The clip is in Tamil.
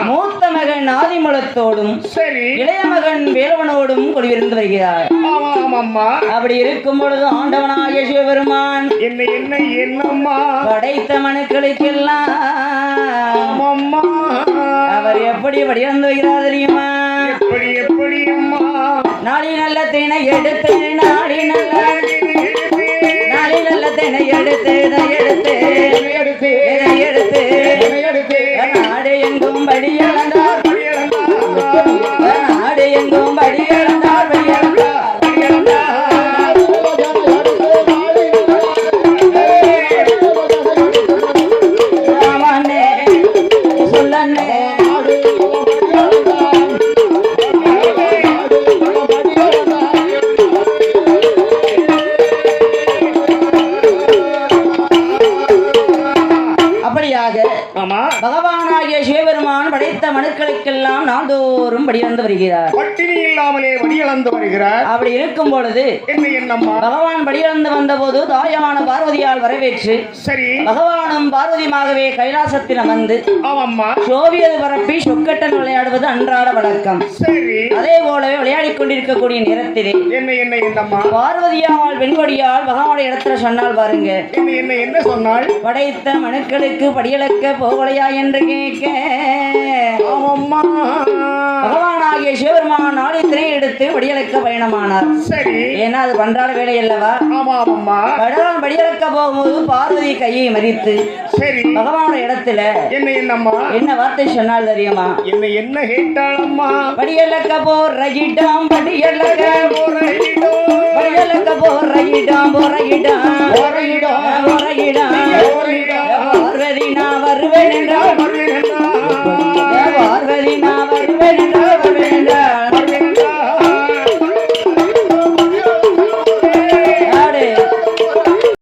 மூத்த மகன் ஆதிமூலத்தோடும் சரி இளைய மகன் வேலவனோடும் குடியிருந்து வருகிறார். அப்படி இருக்கும் பொழுது ஆண்டவனாகிய சிவபெருமான் என்னம்மா படைத்த மனுக்களுக்கெல்லாம் அவர் எப்படி வடிவந்து வருகிறார் தெரியுமா? எப்படி அம்மா நாளை நல்ல தினை எடுத்து நாளை நல்ல தினை எடுத்து நாடு எங்கும் படியளந்தார் நாடு எங்கும் படியளந்தார் சொல்லன்னே பகவானாகிய சிவபெருமான் படைத்த மனுக்களுக்கெல்லாம் நாள்தோறும் வடிவந்து வருகிறார். பட்டினி இல்லாமலே வடிவந்து வருகிறார். அப்படி இருக்கும் பொழுது பகவான் வடிவந்து வந்த போது தாயான பார்வதியால் வரவேற்று சரி பகவானும் பார்வதியுமாகவே கைலாசத்தில் வந்து சோவியது பரப்பி சொக்கட்டன் விளையாடுவது அன்றாட வழக்கம். சரி அதே போலவே விளையாடிக் கொண்டிருக்கக்கூடிய நேரத்திலே பார்வதியால் வெண்கொடியால் பகவானுடைய இடத்துல சொன்னால் பாருங்க என்ன சொன்னால் படைத்த மனுக்களுக்கு படியளக்க போகலையா என்று கேட்க பகவானாகிய சிவபெருமான் நாளித்தினை எடுத்து படியளக்க பயணமானார். சரி ஏன்னா அது பண்றாட வேலை அல்லவா? பகவான் படியளக்க போகும்போது பார்வதி கையை மறித்து சரி பகவானுடைய இடத்துல என்ன வார்த்தை சொன்னால் தெரியுமா? என்ன கேட்டாளம்மா? படியளக்க போறகிட்டாம் படியளக்க போறகிட்டாம் பார்வதி நான் வருவேன் என்றால்